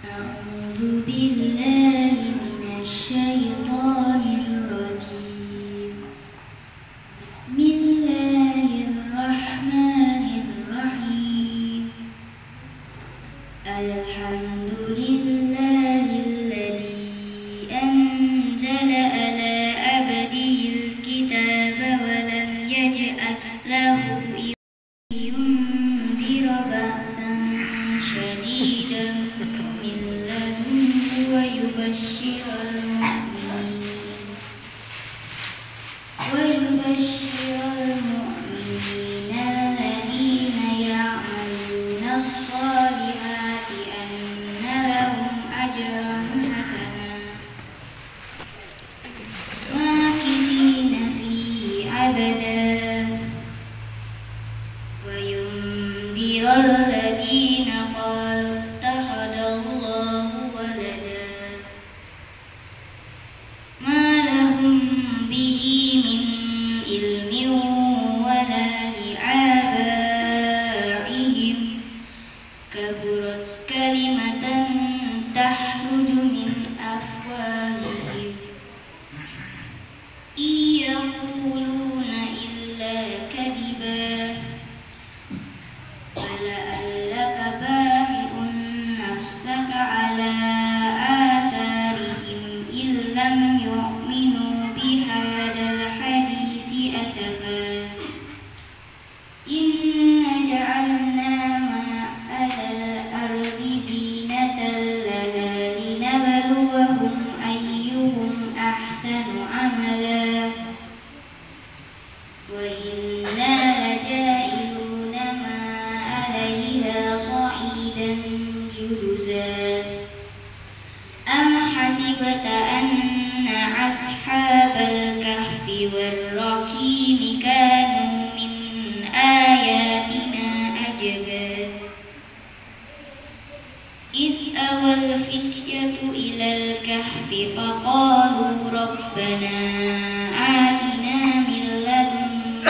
أعوذ بالله من الشيطان الرجيم. بسم الله الرحمن الرحيم. الحمد لله الذي أنزل على عبده الكتاب ولم يجعل له لينذر بأسا شديدا من لدنه ويبشر المؤمنين الذين يعملون الصالحات أن لهم أجرا حسنا ماكثين فيه أبدا وينذر الذين قالوا اتخذ الله ولدا ما لهم به من علم ولا لآبائهم كبرت كلمة تخرج من أفواههم إن يقولون إلا كذبا فلعلك باخع نفسك على آثارهم إن لم يؤمنوا بهذا الحديث أسفا إنا جعلنا ما على الأرض زينة لها لنبلوهم أيهم أحسن عملا وإنا لجاعلون ما عليها صعيدا جرزا أم حسبت أن أصحاب الكهف والرقيم كانوا من آياتنا عجبا إذ أوى الفتية إلى الكهف فقالوا ربنا آتنا من لدنك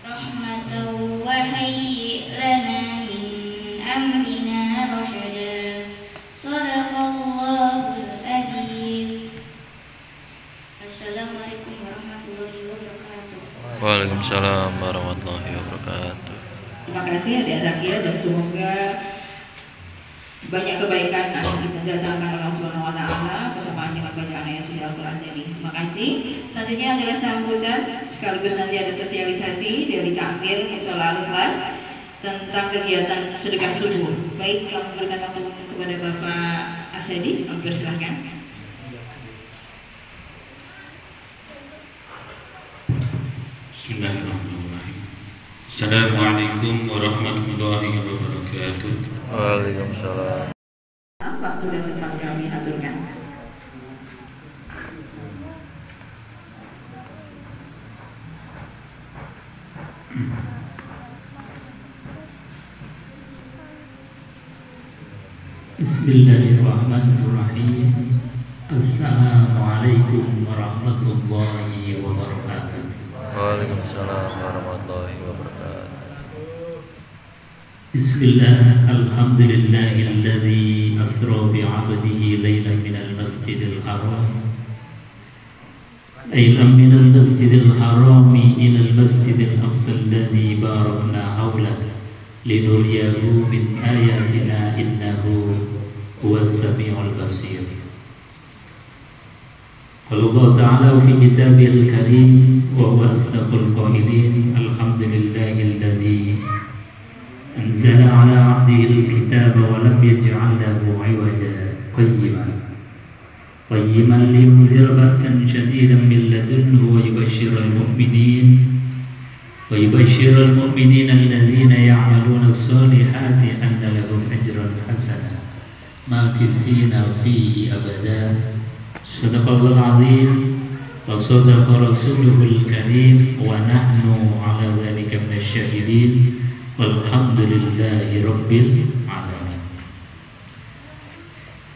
رحمة وهيئ لنا من أمرنا رشدا صدق الله العظيم. Assalamualaikum warahmatullahi wabarakatuh. Waalaikumsalam warahmatullahi wabarakatuh. Terima kasih adik-adik ya, dan semoga banyak kebaikan akan kita datangkan Allah Subhanahu wa taala bersamaan dengan bacaan ayat suci Al-Qur'an ini. Terima kasih. Selanjutnya adalah sambutan sekaligus nanti ada sosialisasi dari takmir Musola Al-Ikhlas tentang kegiatan sedekah subuh. Baik, kami berikan waktu kepada Bapak Asadi, kami persilahkan. Bismillahirrahmanirrahim. Assalamualaikum warahmatullahi wabarakatuh. Waalaikumsalam. Waktu dan tempat kami aturkan. Bismillahirrahmanirrahim. Assalamualaikum warahmatullahi wabarakatuh. Waalaikumsalam warahmatullahi wabarakatuh. Bismillah, alhamdulillahilladzi asra bi'abdihi laylan minal masjidil haram aylan minal masjidil harami ilal masjidil aqsa alladzi barakna hawlahu linuriyahu min ayatina innahu huwas samiul basir. Qala Allah ta'ala fi kitabihil karim wa huwa asdaqul qailin alhamdulillahilladzi أنزل على عبده الكتاب ولم يجعل له عوجا قيما لينذر بأسا شديدا من لدنه ويبشر المؤمنين الذين يعملون الصالحات أن لهم أجرا حسنا ماكثين فيه أبدا صدق الله العظيم وصدق رسوله الكريم ونحن على ذلك من الشاهدين Walhamdulillahi Rabbil Alamin.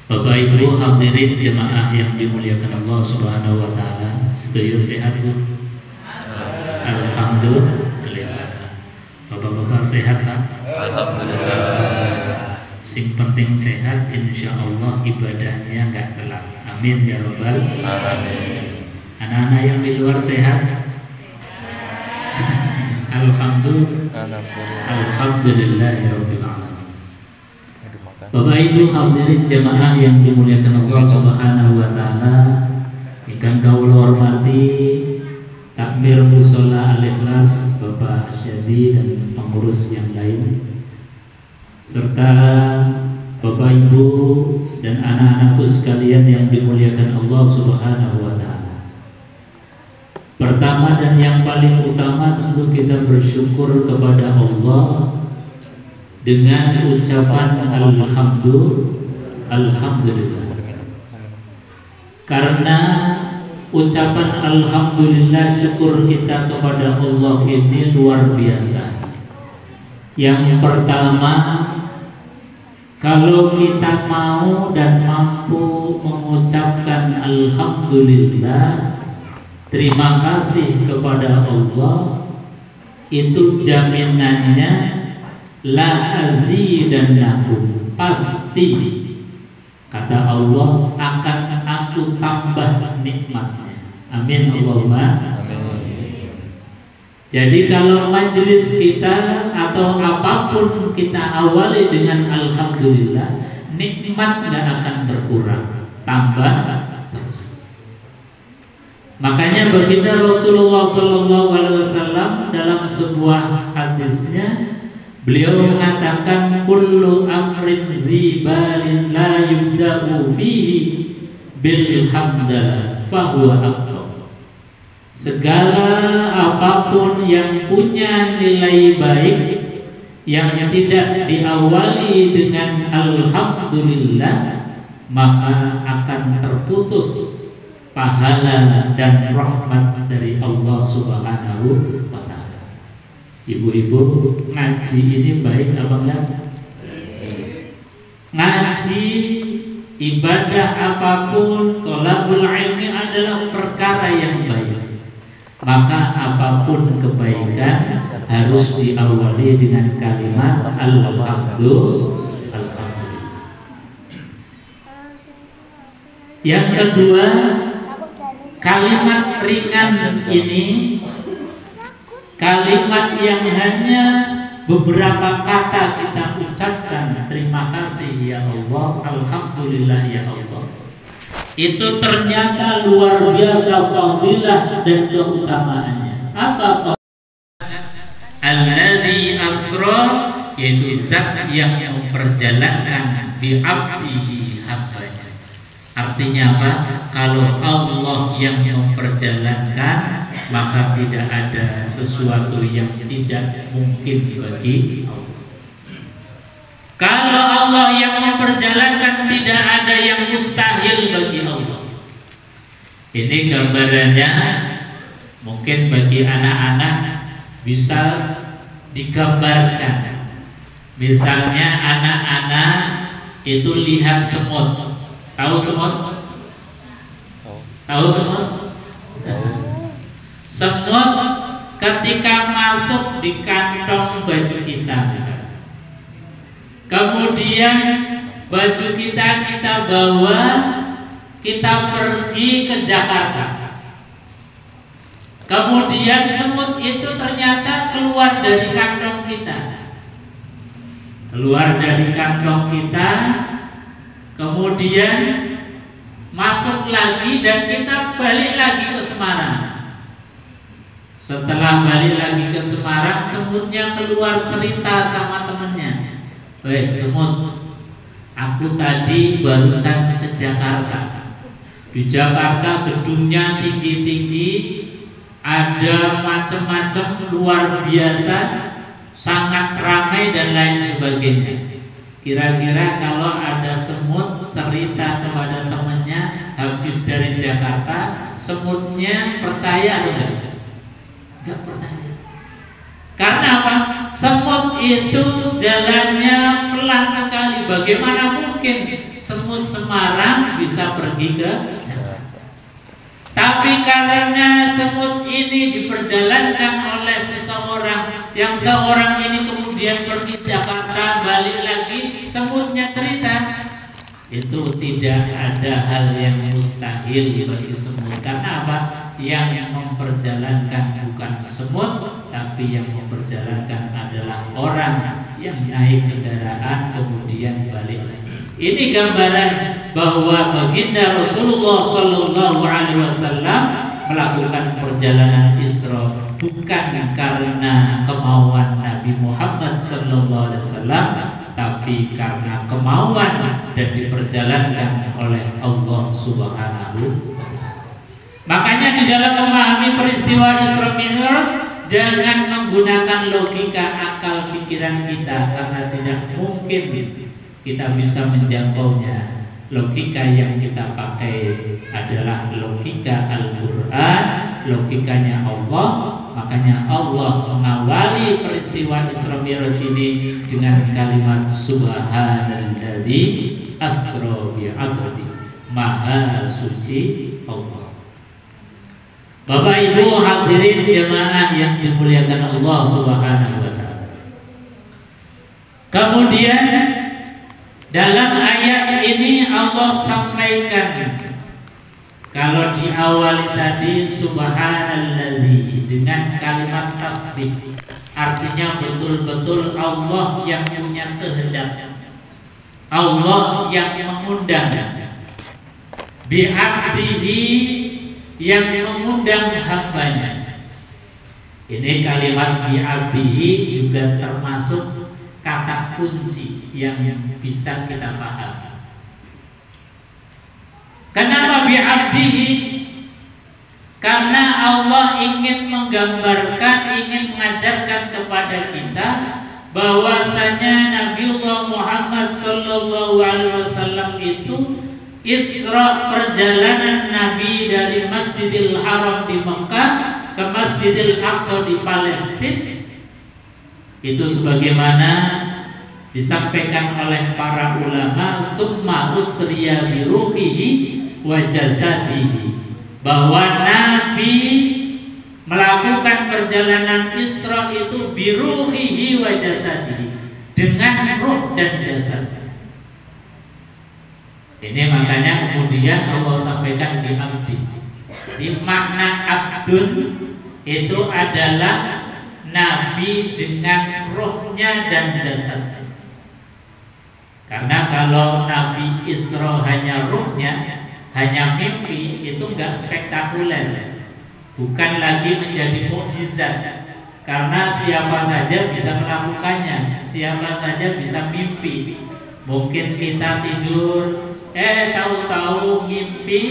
Bapak Ibu hadirin jemaah yang dimuliakan Allah Subhanahu wa taala, setuju sehat Bu? Alhamdulillah. Bapak-bapak sehat kan? Alhamdulillah. Sing penting sehat, insya Allah ibadahnya nggak telat. Amin ya robbal Alamin. Anak-anak yang di luar sehat? Alhamdulillah. Alhamdulillahirabbil alamin. Bapak Ibu hadirin jamaah yang dimuliakan Allah Subhanahu wa taala, ingkang kawula hormati takmir mushola Al-Ikhlas Bapak Asyadi dan pengurus yang lain, serta Bapak Ibu dan anak-anakku sekalian yang dimuliakan Allah Subhanahu wa taala. Pertama dan yang paling utama tentu kita bersyukur kepada Allah dengan ucapan Alhamdulillah. Karena ucapan Alhamdulillah, syukur kita kepada Allah ini luar biasa. Yang pertama, kalau kita mau dan mampu mengucapkan Alhamdulillah, terima kasih kepada Allah, itu jaminannya la azidannakum, pasti kata Allah akan aku tambah nikmatnya. Amin Allahumma amin. Jadi kalau majelis kita atau apapun kita awali dengan Alhamdulillah, nikmat gak akan berkurang, tambah terus. Makanya baginda Rasulullah SAW dalam sebuah hadisnya, beliau mengatakan kullu amrin zibalin la yubda'u fihi bil hamdalah fahuwa aqdam. Segala apapun yang punya nilai baik yang tidak diawali dengan alhamdulillah, maka akan terputus pahala dan rahmat dari Allah Subhanahu wa ta'ala. Ibu-ibu, ngaji ini baik apa enggak? Ngaji, ibadah apapun, thalabul ilmi adalah perkara yang baik. Maka apapun kebaikan harus diawali dengan kalimat Alhamdulillah. Yang kedua, kalimat ringan ini, kalimat yang hanya beberapa kata kita ucapkan, terima kasih ya Allah, alhamdulillah ya Allah, itu ternyata luar biasa fadilah dan keutamaannya. Apa fadilah? Alladzi asra, yaitu zat yang memperjalankan bi abdihi hambanya. Artinya apa? Kalau Allah yang memperjalankan, maka tidak ada sesuatu yang tidak mungkin bagi Allah. Kalau Allah yang memperjalankan, tidak ada yang mustahil bagi Allah. Ini gambarannya mungkin bagi anak-anak bisa digambarkan. Misalnya anak-anak itu lihat semut. Tahu semut? Tahu semut? Semut ketika masuk di kantong baju kita misalnya. Kemudian baju kita bawa, kita pergi ke Jakarta. Kemudian semut itu ternyata keluar dari kantong kita. Keluar dari kantong kita, kemudian masuk lagi dan kita balik lagi ke Semarang. Setelah balik lagi ke Semarang, semutnya keluar cerita sama temennya. Baik semut, aku tadi barusan ke Jakarta. Di Jakarta gedungnya tinggi-tinggi, ada macam-macam luar biasa, sangat ramai dan lain sebagainya. Kira-kira kalau ada semut cerita kepada temannya habis dari Jakarta, semutnya percaya atau enggak? Enggak percaya. Karena apa? Semut itu jalannya pelan sekali. Bagaimana mungkin semut Semarang bisa pergi ke Jakarta? Tapi karena semut ini diperjalankan oleh yang seorang ini kemudian pergi Jakarta balik lagi semutnya cerita. Itu tidak ada hal yang mustahil bagi semut. Karena apa? Yang memperjalankan bukan semut, tapi yang memperjalankan adalah orang yang naik kendaraan kemudian balik lagi. Ini gambaran bahwa baginda Rasulullah Shallallahu Alaihi Wasallam melakukan perjalanan Isra bukan karena kemauan Nabi Muhammad Sallallahu Alaihi Wasallam, tapi karena kemauan dan diperjalankan oleh Allah Subhanahu wa Ta'ala. Makanya di dalam memahami peristiwa Isra Mi'raj jangan menggunakan logika akal pikiran kita, karena tidak mungkin kita bisa menjangkaunya. Logika yang kita pakai adalah logika Al-Quran, logikanya Allah. Makanya Allah mengawali peristiwa Isra Mi'raj ini dengan kalimat Subhanalladzi asra bi'abdi, Maha suci Allah. Bapak Ibu hadirin jemaah yang dimuliakan Allah Subhanahu wa Ta'ala. Kemudian dalam ayat ini Allah sampaikan, kalau di awal tadi Subhanalladzi dengan kalimat tasbih, artinya betul-betul Allah yang punya kehendak, Allah yang mengundang, bi'abdihi yang mengundang hambanya. Ini kalimat bi'abdihi juga termasuk kata kunci yang bisa kita pahami. Kenapa bi'abdihi? Karena Allah ingin menggambarkan, ingin mengajarkan kepada kita bahwasanya Nabiullah Muhammad Sallallahu Alaihi Wasallam itu Isra, perjalanan Nabi dari Masjidil Haram di Mekah ke Masjidil Aqsa di Palestina, itu sebagaimana disampaikan oleh para ulama, summa usriya bi ruhihi wa jasadihi, bahwa Nabi melakukan perjalanan Isra itu bi ruhihi wa jasadihi, dengan ruh dan jasad. Ini makanya kemudian Allah sampaikan di abdi. Di makna abdun itu adalah Nabi dengan rohnya dan jasadnya. Karena kalau Nabi Isra hanya rohnya, hanya mimpi, itu enggak spektakuler, bukan lagi menjadi mukjizat. Karena siapa saja bisa melakukannya, siapa saja bisa mimpi. Mungkin kita tidur, tahu-tahu mimpi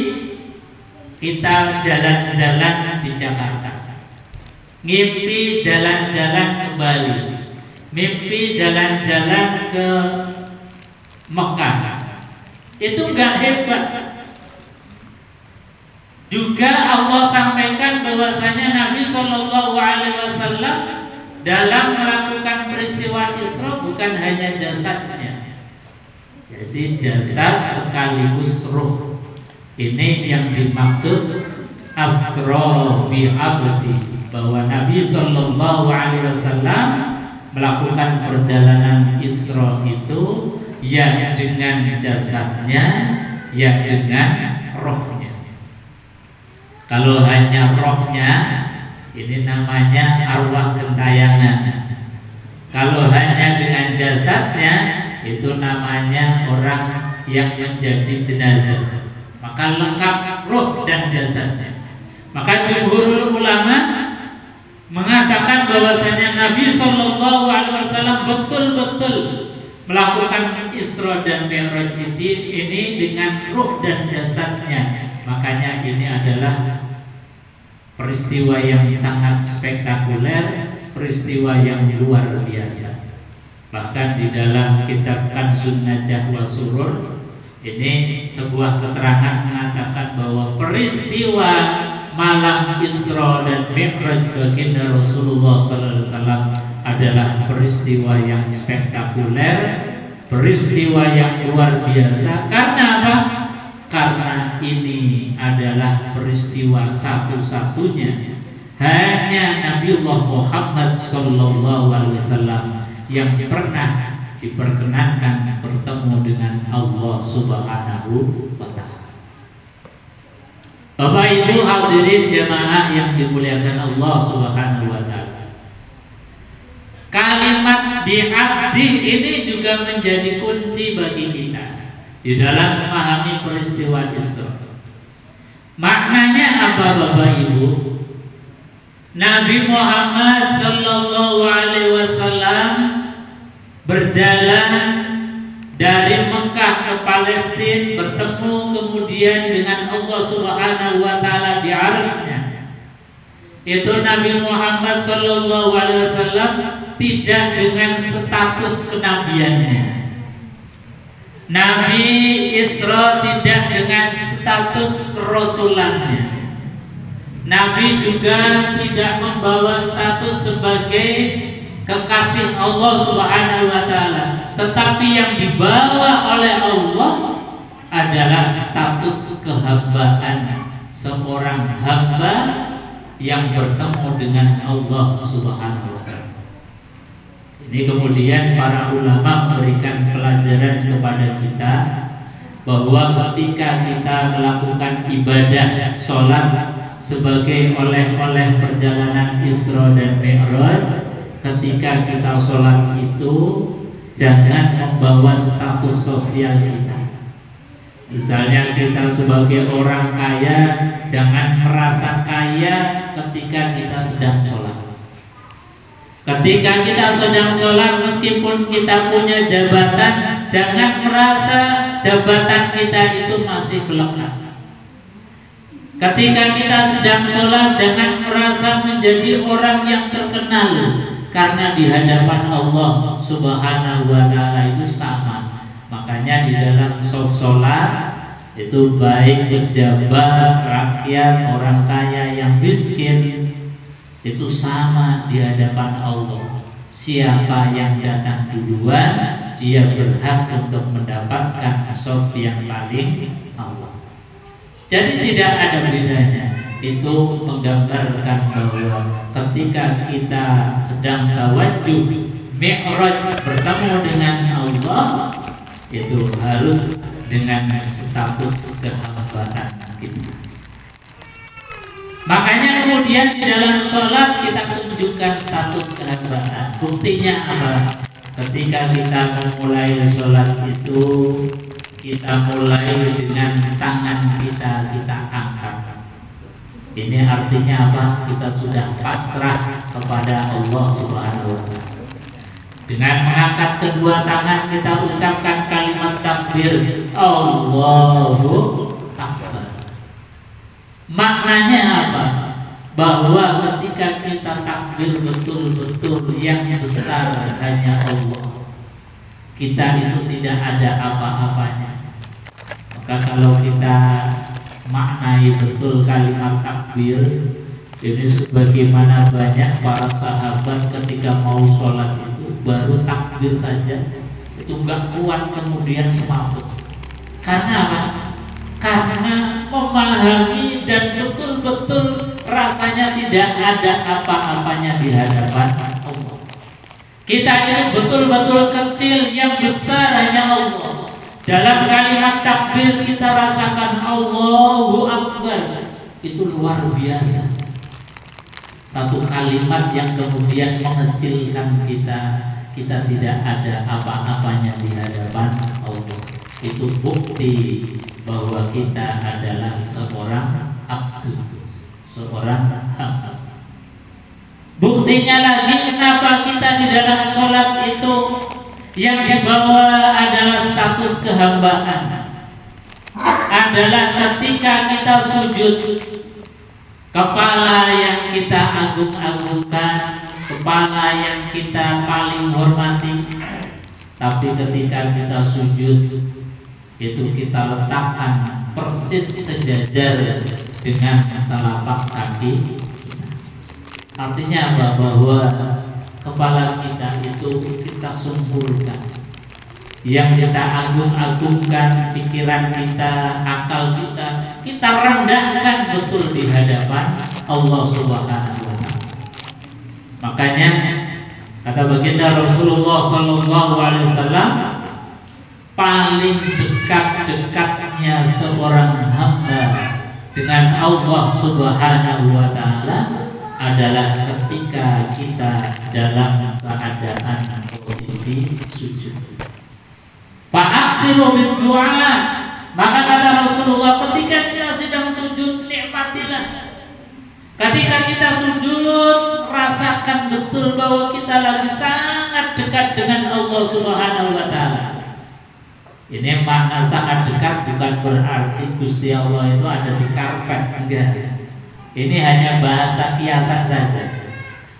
kita jalan-jalan di Jakarta, mimpi jalan-jalan ke Bali, mimpi jalan-jalan ke Mekah. Itu enggak hebat. Juga Allah sampaikan bahwasanya Nabi Shallallahu Alaihi Wasallam dalam melakukan peristiwa Isra bukan hanya jasadnya, jadi jasad sekaligus ruh. Ini yang dimaksud asra bi abdi, bahwa Nabi Shallallahu Alaihi Wasallam melakukan perjalanan Isra itu ya dengan jasadnya, ya dengan rohnya. Kalau hanya rohnya, ini namanya arwah gentayangan. Kalau hanya dengan jasadnya, itu namanya orang yang menjadi jenazah. Maka lengkap roh dan jasadnya. Maka jumhur ulama mengatakan bahwasanya Nabi Shallallahu Alaihi Wasallam betul-betul melakukan Isra dan Mi'raj ini dengan roh dan jasadnya. Makanya ini adalah peristiwa yang sangat spektakuler, peristiwa yang luar biasa. Bahkan di dalam kitab Kanzun Najah wa Surur ini sebuah keterangan mengatakan bahwa peristiwa malam Isra dan Mi'raj baginda Rasulullah SAW adalah peristiwa yang spektakuler, peristiwa yang luar biasa. Karena apa? Karena ini adalah peristiwa satu-satunya hanya Nabiullah Muhammad sallallahu alaihi wasallam yang pernah diperkenankan bertemu dengan Allah Subhanahu wa taala. Bapak Ibu hadirin jamaah yang dimuliakan Allah Subhanahu wa taala. Kalimat bi'abdi ini juga menjadi kunci bagi kita di dalam memahami peristiwa Isra. Maknanya apa Bapak Ibu? Nabi Muhammad sallallahu alaihi wasallam berjalan dari Mekah ke Palestina, bertemu kemudian dengan Allah Subhanahu wa taala di arsy-Nya. Itu Nabi Muhammad sallallahu alaihi wasallam tidak dengan status kenabiannya. Nabi Isra tidak dengan status kerasulannya. Nabi juga tidak membawa status sebagai kekasih Allah Subhanahu wa taala, tetapi yang dibawa oleh Allah adalah status kehambaan seorang hamba yang bertemu dengan Allah Subhanahu wa taala. Ini kemudian para ulama memberikan pelajaran kepada kita bahwa ketika kita melakukan ibadah sholat sebagai oleh-oleh perjalanan Isra dan Mi'raj, ketika kita sholat itu jangan membawa status sosial kita. Misalnya kita sebagai orang kaya, jangan merasa kaya ketika kita sedang sholat. Ketika kita sedang sholat, meskipun kita punya jabatan, jangan merasa jabatan kita itu masih melekat. Ketika kita sedang sholat, jangan merasa menjadi orang yang terkenal, karena di hadapan Allah Subhanahu wa taala itu sama. Makanya di dalam sholat itu baik pejabat, rakyat, orang kaya yang miskin itu sama di hadapan Allah. Siapa yang datang duluan, dia berhak untuk mendapatkan shaf yang paling awal. Jadi tidak ada bedanya. Itu menggambarkan bahwa ketika kita sedang tawajuh Mi'raj bertemu dengan Allah, itu harus dengan status kehambaan kita. Makanya kemudian di dalam sholat kita tunjukkan status kehambaan. Buktinya apa? Ketika kita memulai sholat itu, kita mulai dengan tangan kita angkat. Ini artinya apa? Kita sudah pasrah kepada Allah Subhanahu wa taala. Dengan mengangkat kedua tangan kita ucapkan kalimat takbir, Allahu Akbar. Maknanya apa? Bahwa ketika kita takbir betul-betul yang besar hanya Allah, kita itu tidak ada apa-apanya. Maka kalau kita maknai betul kalimat takbir ini, sebagaimana banyak para sahabat ketika mau sholat itu baru takbir saja itu enggak kuat kemudian semaput. Karena apa? Karena memahami dan betul-betul rasanya tidak ada apa-apanya di hadapan Allah. Kita ini betul-betul kecil, yang besar hanya Allah. Dalam kalimat takbir kita rasakan Allahu Akbar, itu luar biasa. Satu kalimat yang kemudian mengecilkan kita tidak ada apa-apanya di hadapan Allah. Itu bukti bahwa kita adalah seorang abdu, seorang hamba. Buktinya lagi kenapa kita di dalam sholat itu yang dibawa adalah status kehambaan, adalah ketika kita sujud, kepala yang kita agung-agungkan, kepala yang kita paling hormati. Tapi ketika kita sujud itu kita letakkan persis sejajar dengan telapak kaki. Artinya apa? Bahwa kepala kita itu kita sempurnakan, yang kita agung-agungkan, pikiran kita, akal kita rendahkan betul di hadapan Allah Subhanahu wa taala. Makanya kata baginda Rasulullah SAW, paling dekat-dekatnya seorang hamba dengan Allah Subhanahu wa Ta'ala adalah ketika kita dalam keadaan posisi sujud. Fa'aksiru bid-du'a. Maka kata Rasulullah, ketika kita sedang sujud, nikmatilah. Ketika kita sujud, rasakan betul bahwa kita lagi sangat dekat dengan Allah Subhanahu wa Ta'ala. Ini makna sangat dekat bukan berarti Gusti Allah itu ada di karpet, enggak. Ini hanya bahasa kiasan saja.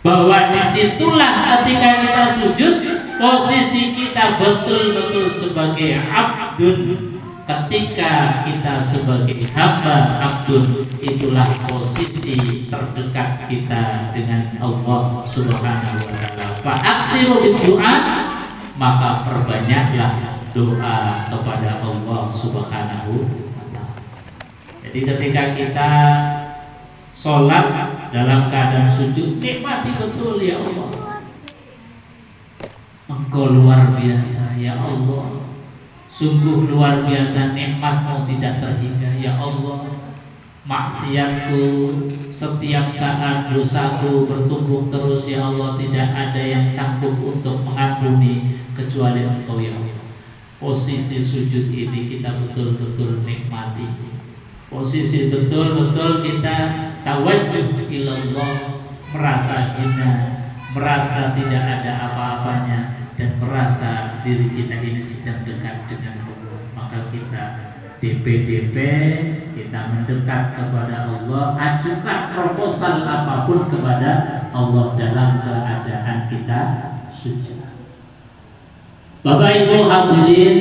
Bahwa disitulah ketika kita sujud, posisi kita betul-betul sebagai abdun. Ketika kita sebagai hamba abdun, itulah posisi terdekat kita dengan Allah Subhanahu wa Ta'ala. Fa'aksiru bid-du'a, maka perbanyaklah doa kepada Allah Subhanahu wa Ta'ala. Jadi ketika kita sholat dalam keadaan sujud, nikmati betul ya Allah. Engkau luar biasa ya Allah. Sungguh luar biasa nikmat-Mu tidak terhingga ya Allah. Maksiatku setiap saat, dosaku bertumpuk terus ya Allah. Tidak ada yang sanggup untuk mengampuni kecuali Engkau ya Allah. Posisi sujud ini kita betul-betul nikmati. Posisi betul-betul kita tawajjuh ilallah, merasa hina, merasa tidak ada apa-apanya, dan merasa diri kita ini sedang dekat dengan Allah. Maka kita DP-DP, kita mendekat kepada Allah, ajukan proposal apapun kepada Allah dalam keadaan kita sujud. Bapak Ibu hadirin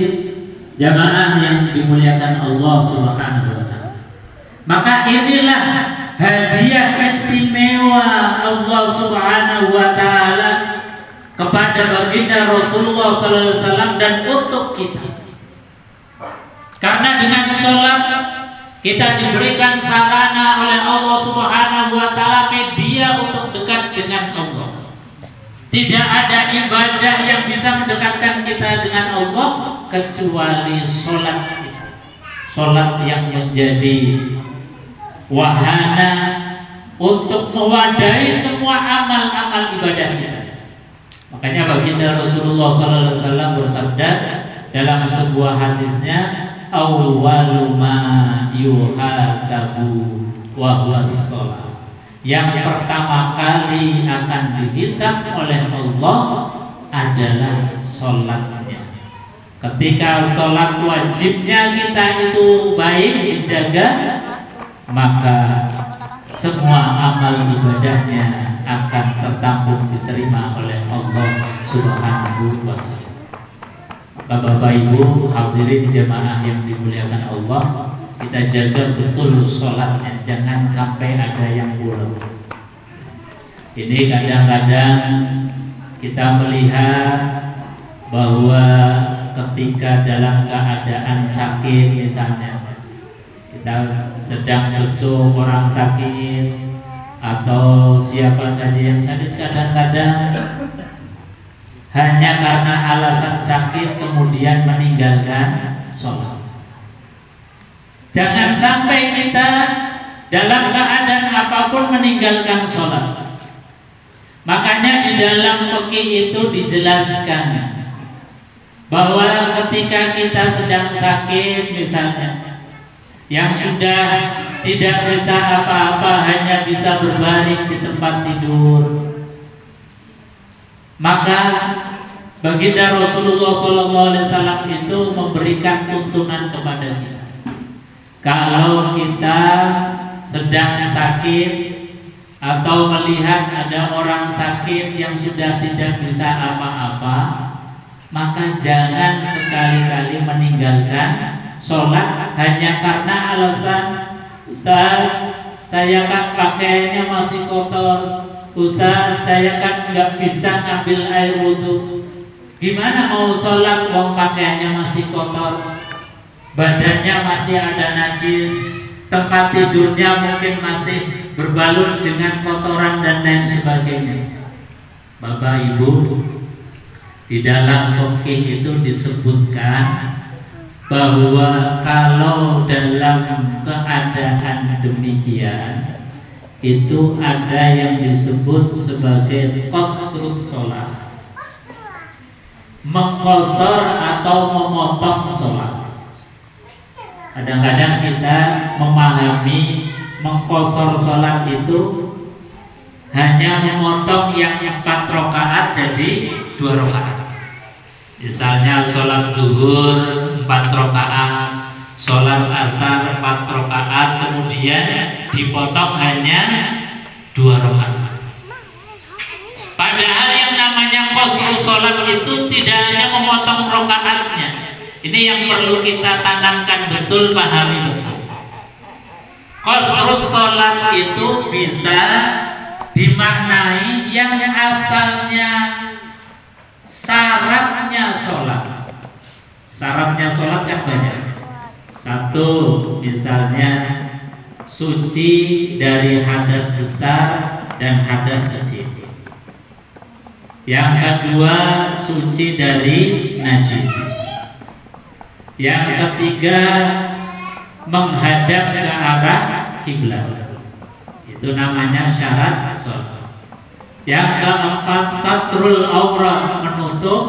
jamaah yang dimuliakan Allah Subhanahu wa Ta'ala. Maka inilah hadiah istimewa Allah Subhanahu wa Ta'ala kepada baginda Rasulullah SAW dan untuk kita. Karena dengan sholat kita diberikan sarana oleh Allah Subhanahu wa Ta'ala, media untuk dekat dengan Allah. Tidak ada ibadah yang bisa mendekatkan kita dengan Allah kecuali sholat kita. Sholat yang menjadi wahana untuk mewadahi semua amal-amal ibadah kita. Makanya baginda Rasulullah SAW bersabda dalam sebuah hadisnya, awwalu ma yuhasabu wa huwas shalah. Yang pertama kali akan dihisab oleh Allah adalah sholatnya. Ketika sholat wajibnya kita itu baik dijaga, maka semua amal ibadahnya akan tertampung diterima oleh Allah Subhanahu wa Ta'ala. Maka Bapak Ibu hadirin jemaah yang dimuliakan Allah, kita jaga betul sholatnya, jangan sampai ada yang bolong. Ini kadang-kadang kita melihat bahwa ketika dalam keadaan sakit, misalnya kita sedang besuk orang sakit atau siapa saja yang sakit, kadang-kadang hanya karena alasan sakit kemudian meninggalkan sholat. Jangan sampai kita dalam keadaan apapun meninggalkan sholat. Makanya di dalam fikih itu dijelaskan bahwa ketika kita sedang sakit misalnya, yang sudah tidak bisa apa-apa, hanya bisa berbaring di tempat tidur, maka baginda Rasulullah SAW itu memberikan tuntunan kepada kita. Kalau kita sedang sakit atau melihat ada orang sakit yang sudah tidak bisa apa-apa, maka jangan sekali-kali meninggalkan sholat hanya karena alasan, Ustaz, saya kan pakaiannya masih kotor, Ustaz, saya kan nggak bisa ngambil air wudhu. Gimana mau sholat wong pakaiannya masih kotor, badannya masih ada najis, tempat tidurnya mungkin masih berbalut dengan kotoran dan lain sebagainya. Bapak Ibu, di dalam fikih itu disebutkan bahwa kalau dalam keadaan demikian itu ada yang disebut sebagai qasrus sholat, mengqasar atau memotong sholat. Kadang-kadang kita memahami mengqasar sholat itu hanya memotong yang 4 rakaat jadi 2 rakaat. Misalnya sholat zuhur 4 rakaat, sholat asar 4 rakaat, kemudian dipotong hanya 2 rakaat. Padahal yang namanya qasrul sholat itu tidak hanya memotong rakaatnya. Ini yang perlu kita tanamkan betul, pahami betul. Qasrul sholat itu bisa dimaknai yang asalnya syaratnya sholat. Syaratnya sholat kan banyak. Satu, misalnya suci dari hadas besar dan hadas kecil. Yang kedua, suci dari najis. Yang ketiga, menghadap ke arah kiblat. Itu namanya syarat sholat. Yang keempat, satrul aurat, menutup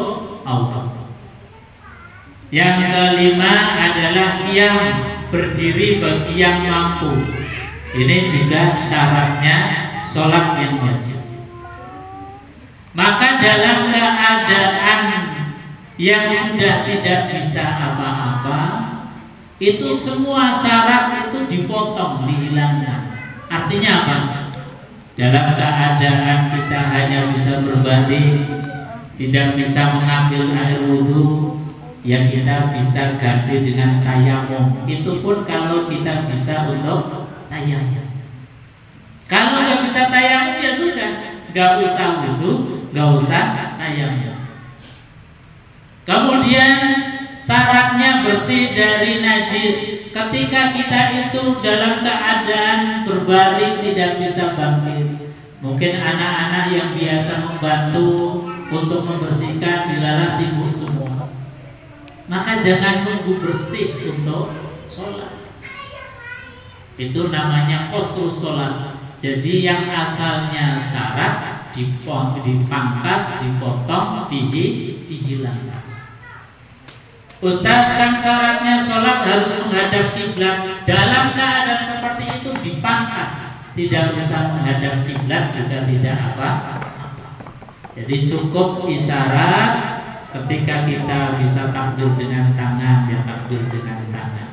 aurat. Yang kelima adalah qiyam, berdiri bagi yang mampu. Ini juga syaratnya sholat yang wajib. Maka dalam keadaan yang sudah tidak bisa apa-apa, itu semua syarat itu dipotong, dihilangkan. Artinya apa? Dalam keadaan kita hanya bisa berbalik, tidak bisa mengambil air wudhu, yang kita bisa ganti dengan tayamum. Itu pun kalau kita bisa untuk tayamum. Kalau nggak bisa tayamum ya sudah, nggak usah wudhu, nggak usah tayamum. Kemudian syaratnya bersih dari najis. Ketika kita itu dalam keadaan berbalik tidak bisa bangkit, mungkin anak-anak yang biasa membantu untuk membersihkan dilala sibuk semua, maka jangan nunggu bersih untuk sholat. Itu namanya qasrul sholat. Jadi yang asalnya syarat dipangkas, dipotong, dihilangkan. Ustaz, kan syaratnya sholat harus menghadap kiblat. Dalam keadaan seperti itu dipangkas, tidak bisa menghadap kiblat juga tidak apa. Jadi cukup isyarat. Ketika kita bisa takbir dengan tangan, ya takbir dengan tangan.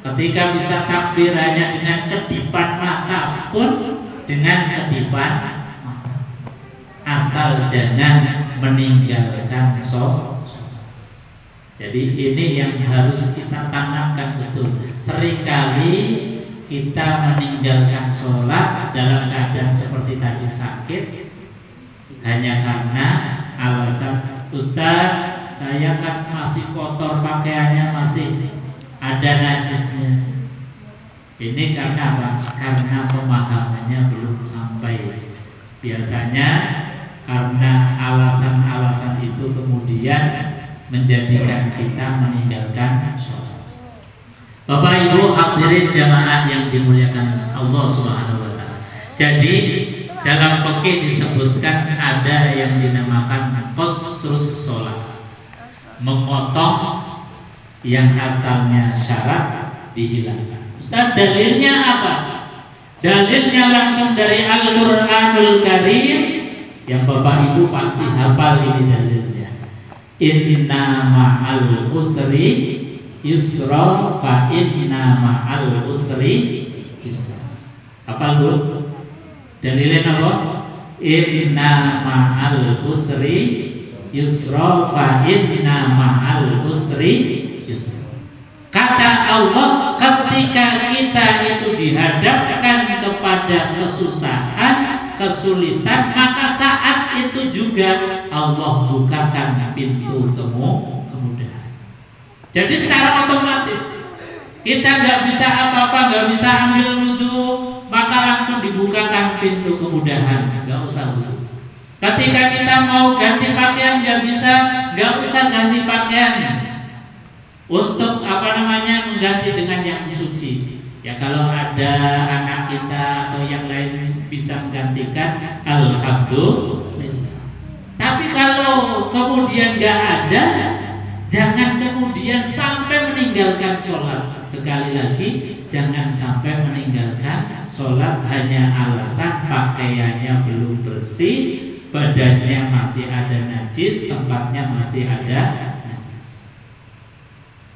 Ketika bisa takbir hanya dengan kedipan mata pun dengan kedipan mata. Asal jangan meninggalkan sholat. Jadi ini yang harus kita tanamkan betul. Seringkali kita meninggalkan sholat dalam keadaan seperti tadi sakit hanya karena alasan, Ustaz, saya kan masih kotor, pakaiannya masih ada najisnya. Ini karena apa? Karena pemahamannya belum sampai. Biasanya karena alasan-alasan itu kemudian menjadikan kita meninggalkan sholat. Bapak Ibu hadirin jamaah yang dimuliakan Allah Subhanahu wa taala. Jadi dalam fikih disebutkan ada yang dinamakan qasrus sholat, memotong yang asalnya syarat dihilangkan. Ustaz, dalilnya apa? Dalilnya langsung dari Al-Qur'anul Karim yang Bapak Ibu pasti hafal ini dalilnya. Inna ma'al usri yusra, fa inna ma'al usri yusra. Hafal dulu. Dalilnya apa? Inna ma'al usri yusra, fa inna ma'al usri yusra. Kata Allah, ketika kita itu dihadapkan kepada kesusahan, kesulitan, maka saat itu juga Allah bukakan pintu kemudahan. Jadi secara otomatis kita nggak bisa apa-apa, nggak bisa ambil wudhu, maka langsung dibukakan pintu kemudahan, nggak usah wudhu. Ketika kita mau ganti pakaian nggak usah ganti pakaian untuk mengganti dengan yang suci. Ya kalau ada anak kita atau yang lain bisa menggantikan, alhamdulillah. Tapi kalau kemudian nggak ada, jangan kemudian sampai meninggalkan sholat. Sekali lagi, jangan sampai meninggalkan sholat hanya alasan pakaiannya belum bersih, badannya masih ada najis, tempatnya masih ada najis.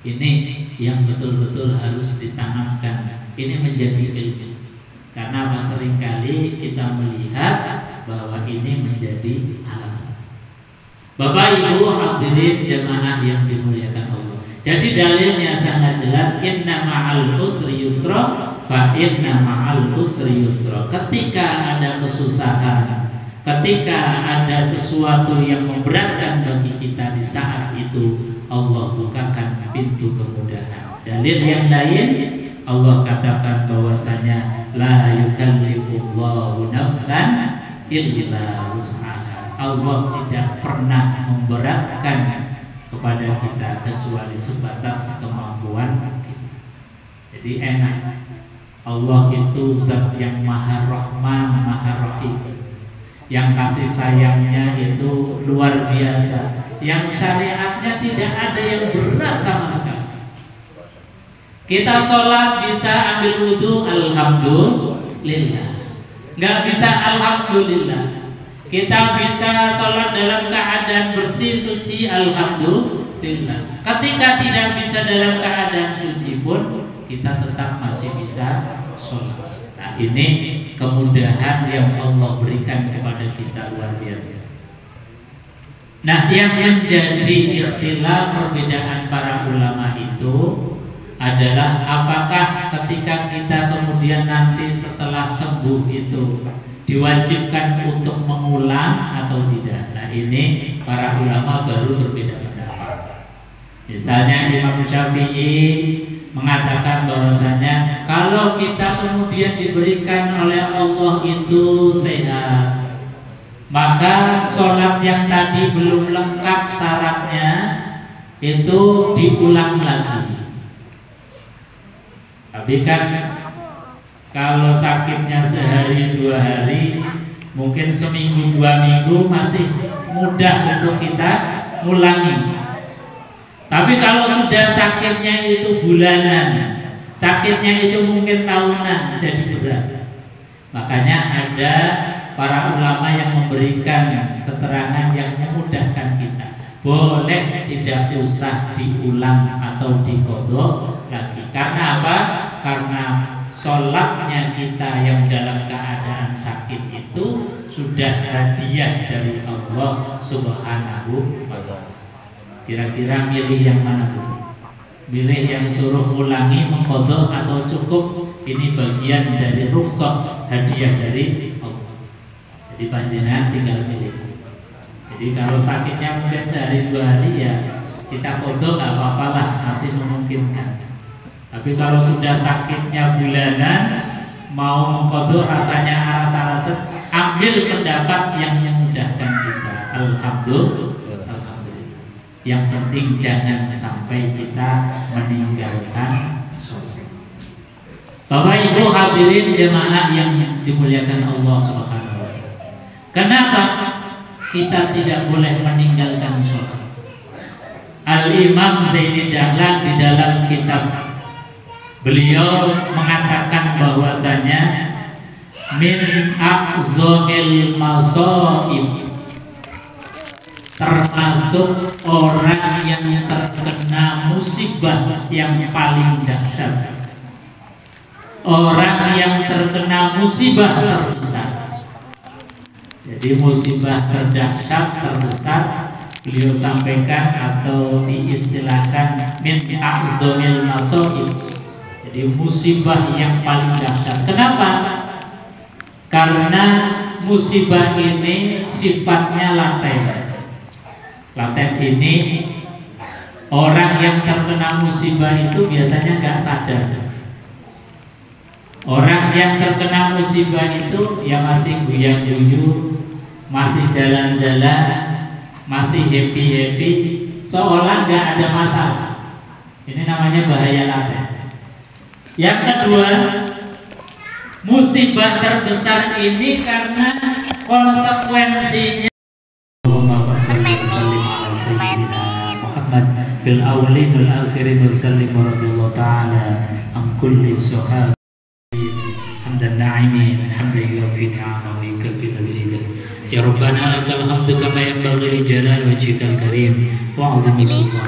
Ini yang betul-betul harus ditanamkan. Ini menjadi ilmu. Karena seringkali kita melihat bahwa ini menjadi alasan. Bapak Ibu hadirin jamaah yang dimuliakan Allah. Jadi dalilnya sangat jelas, inna ma'al usri yusra fa inna ma'al usri yusra. Ketika ada kesusahan, ketika ada sesuatu yang memberatkan bagi kita, di saat itu Allah bukakan pintu kemudahan. Dalil yang lain, Allah katakan bahwasanya la yukallifullahu nafsan illa wus'aha. Allah tidak pernah memberatkan kepada kita kecuali sebatas kemampuan kita. Jadi enak. Allah itu zat yang maha rahman, maha rahim, yang kasih sayangnya itu luar biasa, yang syariatnya tidak ada yang berat sama sekali. Kita sholat bisa ambil wudhu, alhamdulillah. Nggak bisa, alhamdulillah. Kita bisa sholat dalam keadaan bersih, suci, alhamdulillah. Ketika tidak bisa dalam keadaan suci pun, kita tetap masih bisa sholat. Nah, ini kemudahan yang Allah berikan kepada kita luar biasa. Nah, yang menjadi ikhtilaf perbedaan para ulama itu adalah apakah ketika kita kemudian nanti setelah sembuh itu diwajibkan untuk mengulang atau tidak. Nah, ini para ulama baru berbeda pendapat. Misalnya Imam Syafi'i mengatakan bahwasanya kalau kita kemudian diberikan oleh Allah itu sehat, maka sholat yang tadi belum lengkap syaratnya itu diulang lagi. Tapi kan kalau sakitnya sehari 2 hari, mungkin seminggu 2 minggu masih mudah untuk kita ulangi. Tapi kalau sudah sakitnya itu bulanan, sakitnya itu mungkin tahunan, jadi berat. Makanya ada para ulama yang memberikan keterangan yang memudahkan kita. Boleh tidak usah diulang atau diqodho lagi. Karena apa? Karena sholatnya kita yang dalam keadaan sakit itu sudah hadiah dari Allah Subhanahu wa ta'ala. Kira-kira milih yang mana, Bu? Milih yang suruh ulangi, mengqodho, atau cukup ini bagian dari rukhsah, hadiah dari Allah. Jadi panjenengan tinggal pilih. Jadi kalau sakitnya mungkin sehari 2 hari ya kita qodho nggak apa-apa lah, masih memungkinkan. Tapi kalau sudah sakitnya bulanan, mau mengqodho rasanya aras-araset, ambil pendapat yang memudahkan kita. Alhamdulillah. Yang penting jangan sampai kita meninggalkan sholat. Bapak Ibu hadirin jemaah yang dimuliakan Allah Subhanahu wa ta'ala. Kenapa kita tidak boleh meninggalkan sholat? Al-Imam Zaini Dahlan di dalam kitab beliau mengatakan bahwasanya min a'zamil masaib, termasuk orang yang terkena musibah yang paling dahsyat, orang yang terkena musibah terbesar. Jadi musibah terdahsyat, terbesar, beliau sampaikan atau diistilahkan min a'zamil masaib. Jadi musibah yang paling dahsyat. Kenapa? Karena musibah ini sifatnya laten. Laten ini orang yang terkena musibah itu biasanya nggak sadar. Orang yang terkena musibah itu ya masih guyang-guyu, masih jalan-jalan, masih happy-happy, seolah nggak ada masalah. Ini namanya bahaya laten. Yang kedua, musibah terbesar ini karena konsekuensinya. Allahumma shalli wa sallim ala sayyidina Muhammad fil awwalin wal akhirin wa sallim radhiyallahu ta'ala an kulli sahabat hamdan na'imin hamdan yuwaffi ni'amahu wa yukafi mazidah. Ya Rabbana lakal hamdu kama yanbaghi li jalali wajhikal karim wa 'azimi sultanik.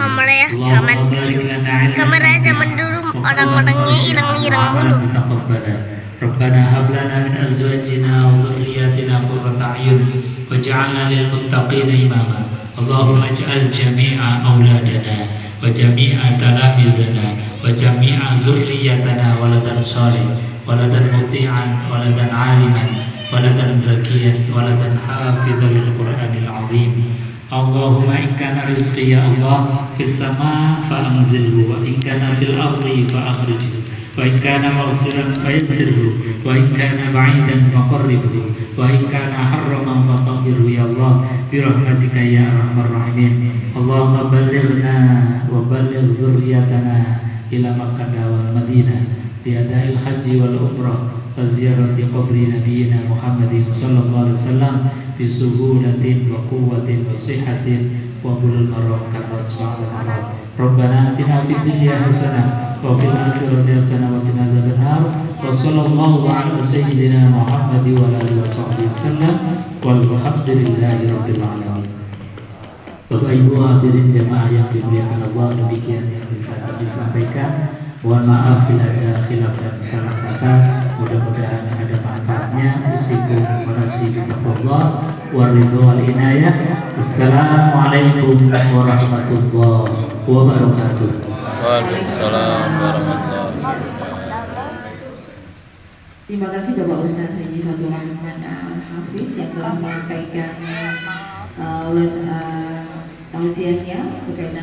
Kamera zaman dulu orang-orangnya ireng-ireng mulu. Rabbana hab lana min azwajina wa dhurriyyatina qurrata a'yun waj'alna lil muttaqina imama. Allahumma ij'al jami'a auladana wa jami'a talamizana wa jami'a dhurriyyatana waladan shalih waladan muti'an waladan 'aliman waladan zakiyan waladan hafizan lil Qur'anil 'azim. Allahumma in kana rizqi ya Allah fis sama fa anzilhu wa in kana fil ardi fa akhrijhu wa in kana mawsiran fa yassirhu wa in kana ba'idan fa qarribhu wa in kana harraman fa tahhirhu ya Allah bi rahmatika ya arhamar rahimin. Allahumma ballighna wa balligh dzurriyyatana ila Makkah wal Madinah bi ada'il haji wal umrah wa ziyarati qabri nabiyyina Muhammadin sallallahu alaihi wasallam bi suhulatin wa quwwatin wa sihhatin wa bulul marad karrat ba'da marad. Rabbana atina fid dunya hasanah wa fil akhirati hasanah wa qina adzabannar. Wa sallallahu ala sayyidina Muhammad wa ala alihi washabbihi wasallam walhamdulillahi rabbil alamin. Bapak Ibu hadirin jamaah yang dimuliakan Allah, demikian yang bisa kami sampaikan. Mohon maaf bila ada khilaf dan salah kata. Mudah-mudahan ada manfaatnya. Usikum wa nafsi bitaqwallah wa ridha wal inayah. Assalamualaikum warahmatullahi wabarakatuh. Waalaikumsalam warahmatullahi wabarakatuh. Terima kasih Bapak Ustaz Haji Fathur Rahman Al-Hafiz yang telah menyampaikan tausiahnya berkaitan